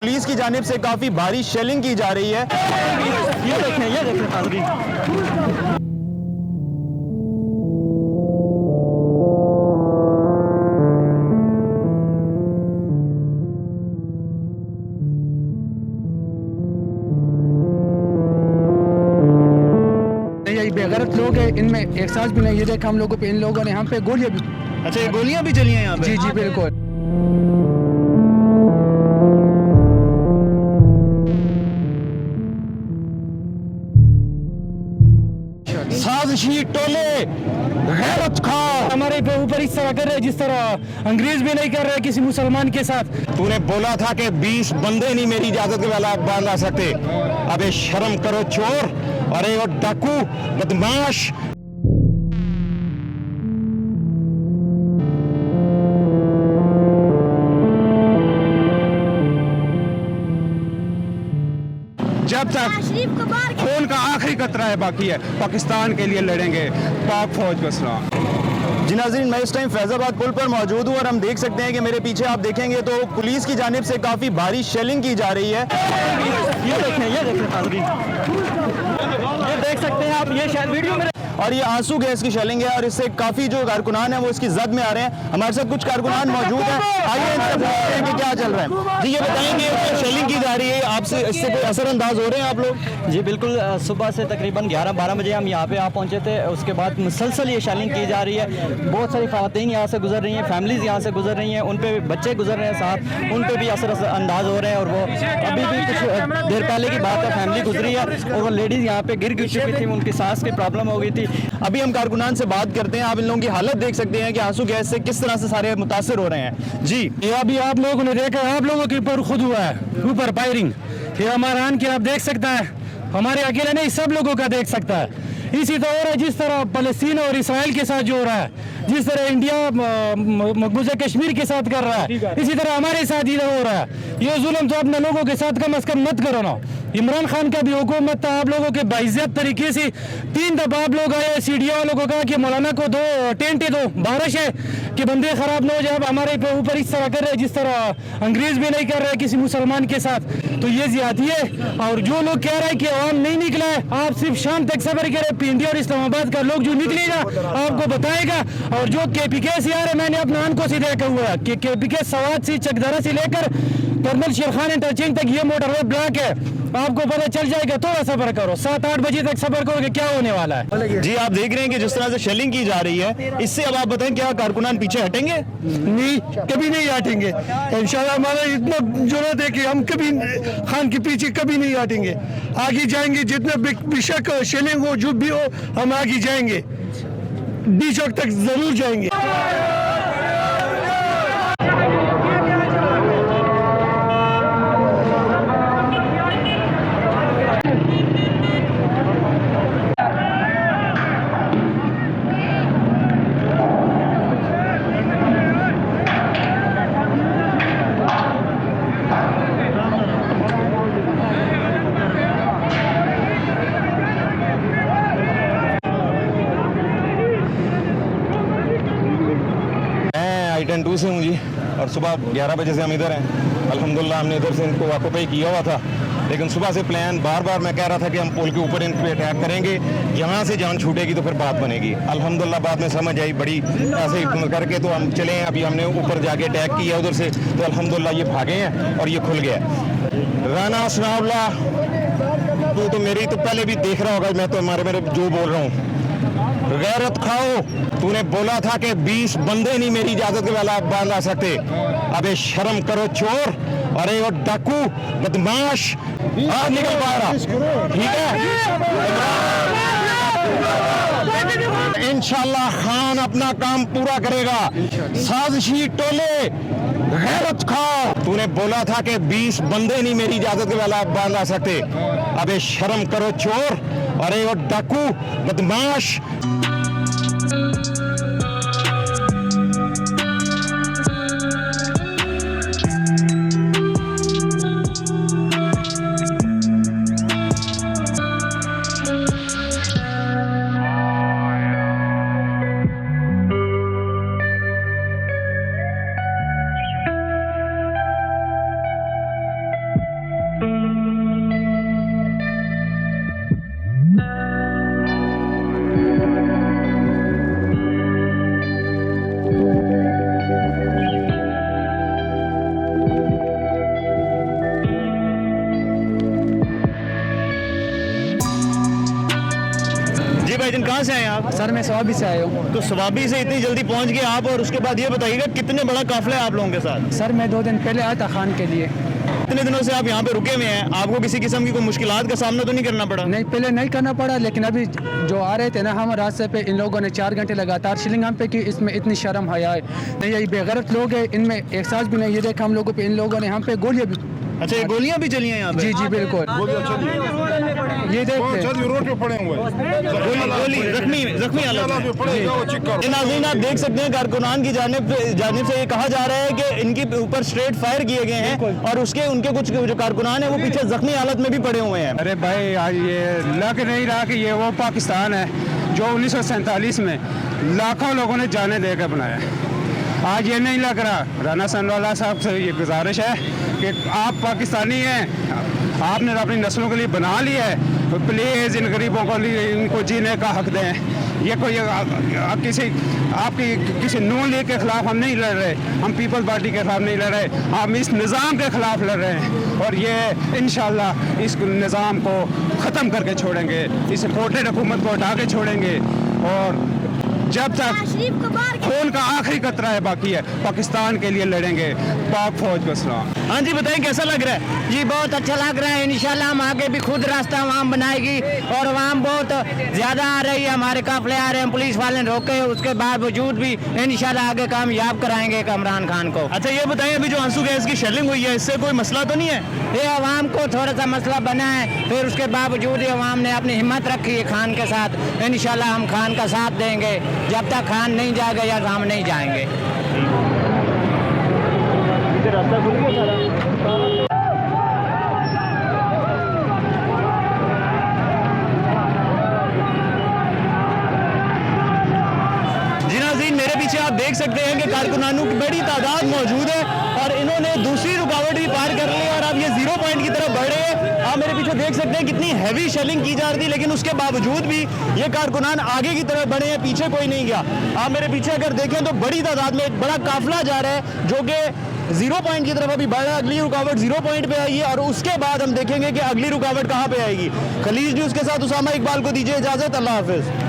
Police की जानिब से काफी भारी शेलिंग की जा रही है। ये देखें नाज़रीन। ये बेगैरत लोग हैं, इनमें एहसास भी नहीं। ये देखा हम लोगों पे, इन लोगों ने हम पे गोलियां भी। अच्छा, ये गोलियां भी चली हैं यहाँ पे? जी जी बिल्कुल। साजिशी टोले गैरत खाओ, हमारे पे ऊपर इस तरह कर रहे हैं जिस तरह अंग्रेज भी नहीं कर रहे किसी मुसलमान के साथ। तूने बोला था कि 20 बंदे नहीं मेरी इजाजत के वाला बांध सकते। अबे शर्म करो चोर, अरे वो डाकू बदमाश। जब तक खून का आखिरी कतरा है बाकी है, पाकिस्तान के लिए लड़ेंगे। पाक फौज को सलाम। जी नाज़रीन, मैं इस टाइम फैज़ाबाद पुल पर मौजूद हूँ और हम देख सकते हैं कि मेरे पीछे आप देखेंगे तो पुलिस की जानिब से काफ़ी भारी शेलिंग की जा रही है। ये देखें नाज़रीन। ये देख सकते हैं आप, ये शायद वीडियो में। और ये आंसू गैस की शेलिंग है और इससे काफ़ी जो कारकुनान है वो इसकी जद में आ रहे हैं। हमारे साथ कुछ कारकुनान मौजूद हैं, आइए इनसे पूछते हैं कि क्या चल रहा है। जी ये बताएंगे, शेलिंग की जा रही है, आपसे इससे कोई असरअंदाज हो रहे हैं आप लोग? जी बिल्कुल, सुबह से तकरीबन 11-12 बजे हम यहाँ पे आ पहुँचे थे। उसके बाद मुसलसल ये शेलिंग की जा रही है। बहुत सारी ख़वातीन यहाँ से गुजर रही हैं, फैमिलीज़ यहाँ से गुजर रही हैं, उन पे बच्चे गुजर रहे हैं साथ, उन पे भी असरअंदाज हो रहे हैं। और वो अभी भी कुछ देर पहले की बात है, फैमिली गुजरी है और वो लेडीज़ यहाँ पे गिर चुकी थी, उनकी सांस की प्रॉब्लम हो गई थी। अभी हम कारकुनान से बात करते हैं। आप इन लोगों की हालत देख सकते हैं कि आंसू गैस से किस तरह से सारे मुतासर हो रहे हैं। जी ये अभी आप लोगों ने देखा, आप लोगों के ऊपर खुद हुआ है, ऊपर फायरिंग। ये हमारा आन के आप देख सकता है, हमारे अकेले नहीं सब लोगों का देख सकता है। इसी तरह जिस तरह फलस्तीन और इसराइल के साथ जो हो रहा है, जिस तरह इंडिया मकबूजा कश्मीर के साथ कर रहा है, इसी तरह हमारे साथ इधर हो रहा है। ये जुल्म तो अपने लोगों के साथ कम अज कम मत करो ना। इमरान खान का भी हुकूमत था, आप लोगों के बाइज्जत तरीके से 3 दफा आप लोग आए, सीडिया वालों को कहा कि मौलाना को दो टेंट दो, बारिश है कि बंदे खराब न हो जाए। हमारे पे ऊपर इस तरह कर रहे हैं जिस तरह अंग्रेज भी नहीं कर रहे किसी मुसलमान के साथ, तो ये ज्यादती है। और जो लोग कह रहे हैं कि अवाम नहीं निकला है, आप सिर्फ शाम तक सफर करें। इंडिया और इस्लामाबाद का लोग जो निकलेगा आपको बताएगा। और जो KPK से आ रहे, मैंने अपने आंखों से देखा हुआ है कि KPK सवाद से चकदरा से लेकर कर्नल शेरखान इंटरचेंज तक ये मोटर रोड ब्लॉक है। आपको पता चल जाएगा, थोड़ा सफर करो, 7-8 बजे तक सफर करोगे, क्या होने वाला है। जी आप देख रहे हैं कि जिस तरह से शेलिंग की जा रही है, इससे अब आप बताएं क्या कारकुनान पीछे हटेंगे? नहीं, कभी नहीं हटेंगे इंशाल्लाह। हमारा इतना जरूरत है कि हम कभी खान के पीछे कभी नहीं हटेंगे, आगे जाएंगे। जितना बेशक शेलिंग हो, जो भी हो, हम आगे जाएंगे, 20 चौक तक जरूर जाएंगे। I-10 2 से हूँ जी, और सुबह 11 बजे से हम इधर हैं। अल्हम्दुलिल्लाह हमने इधर से इनको ऑक्यूपाई किया हुआ था, लेकिन सुबह से प्लान बार मैं कह रहा था कि हम पुल के ऊपर इन पे अटैक करेंगे, यहाँ से जान छूटेगी तो फिर बात बनेगी। अल्हम्दुलिल्लाह बाद में समझ आई, बड़ी ऐसे करके तो हम चले हैं। अभी हमने ऊपर जाके अटैक किया उधर से, तो अल्हम्दुलिल्लाह ये भागे हैं और ये खुल गया। राना सनाउल्लाह, तू तो मेरी तो पहले भी देख रहा होगा, मैं तो मेरे जो बोल रहा हूँ। गैरत खाओ, तूने बोला था कि 20 बंदे नहीं मेरी इजाजत के वाला बांध सकते। अबे शर्म करो चोर, अरे वो डाकू बदमाश। निकल पाया, ठीक है। इंशाल्लाह खान अपना काम पूरा करेगा। साजिशी टोले गैरत खाओ, तूने बोला था कि 20 बंदे नहीं मेरी इजाजत के वाला बांध सकते। अबे शर्म करो चोर, अरे वो डाकू बदमाश। भाईजान, कहाँ से आए आप? सर मैं स्वाबी से आया हूँ। तो स्वाबी से इतनी जल्दी पहुंच गए आप, और उसके बाद ये बताइएगा कितने बड़ा काफिला है आप लोगों के साथ? सर मैं 2 दिन पहले आया था खान के लिए। इतने दिनों से आप यहाँ पे रुके हुए हैं, आपको किसी किस्म की कोई मुश्किलात का सामना तो नहीं करना पड़ा? नहीं, पहले नहीं करना पड़ा, लेकिन अभी जो आ रहे थे ना हम रास्ते पे, इन लोगों ने 4 घंटे लगातार शिलिंग हम पे की। इसमें इतनी शर्म हया है नहीं, यही बेगैरत लोग हैं, इनमें एहसास भी नहीं। ये देखा हम लोगों पे, इन लोगों ने हम पे गोलियां भी। अच्छा, ये गोलियां भी चली हैं यहाँ पे? जी जी बिल्कुल, ये देखते रोड पे पड़े हुए गोली जख्मी हालत में। नाज़रीन, आप देख सकते हैं कारकुनान की जानिब से ये कहा जा रहा है कि इनके ऊपर स्ट्रेट फायर किए गए हैं, और उनके कुछ जो कारकुनान है वो पीछे जख्मी हालत में भी पड़े हुए हैं। अरे भाई, आज ये लग नहीं रहा कि ये वो पाकिस्तान है जो 1947 में लाखों लोगों ने जाने देकर बनाया। आज ये नहीं लग रहा। राना सनवाला साहब से ये गुजारिश है कि आप पाकिस्तानी हैं, आपने अपनी नस्लों के लिए बना लिया है, तो प्लीज़ इन गरीबों को इनको जीने का हक दें। ये कोई किसी नून लीग के खिलाफ हम नहीं लड़ रहे, हम पीपल्स पार्टी के खिलाफ नहीं लड़ रहे, हम इस निज़ाम के खिलाफ लड़ रहे हैं। और ये इंशाल्लाह इस निज़ाम को ख़त्म करके छोड़ेंगे, इस इम्पोर्टेड हुकूमत को हटा के छोड़ेंगे, और जब तक खून का आखिरी कतरा है बाकी है, पाकिस्तान के लिए लड़ेंगे। पाक फौज को सलाम। हाँ जी, बताएं कैसा लग रहा है? जी बहुत अच्छा लग रहा है। इंशाल्लाह हम आगे भी खुद रास्ता वहाँ बनाएगी, और वहाँ बहुत ज़्यादा आ रही है, हमारे काफिले आ रहे हैं, पुलिस वाले ने रोके, उसके बावजूद भी इंशाल्लाह आगे कामयाब कराएंगे इमरान खान को। अच्छा, ये बताएं अभी जो आंसू गैस की शेलिंग हुई है, इससे कोई मसला तो नहीं है? ये अवाम को थोड़ा सा मसला बना है, फिर उसके बावजूद अवाम ने अपनी हिम्मत रखी है खान के साथ। इंशाल्लाह हम खान का साथ देंगे, जब तक खान नहीं जाएगा या हम नहीं जाएंगे। जी नाज़रीन, मेरे पीछे आप देख सकते हैं कि कारकुनानों की बड़ी तादाद मौजूद है, और इन्होंने दूसरी रुकावट भी पार कर ली, और अब ये 0 पॉइंट की तरफ बढ़ रहे हैं। आप मेरे पीछे देख सकते हैं कितनी हैवी शेलिंग की जा रही थी, लेकिन उसके बावजूद भी ये कारकुनान आगे की तरफ बढ़े हैं, पीछे कोई नहीं गया। आप मेरे पीछे अगर देखें तो बड़ी तादाद में एक बड़ा काफिला जा रहा है, जो कि 0 पॉइंट की तरफ अभी बढ़ रहा है। अगली रुकावट 0 पॉइंट पे आई है, और उसके बाद हम देखेंगे कि अगली रुकावट कहाँ पे आएगी। खलीज न्यूज़ के साथ उसामा इकबाल को दीजिए इजाजत। अल्लाह हाफिज।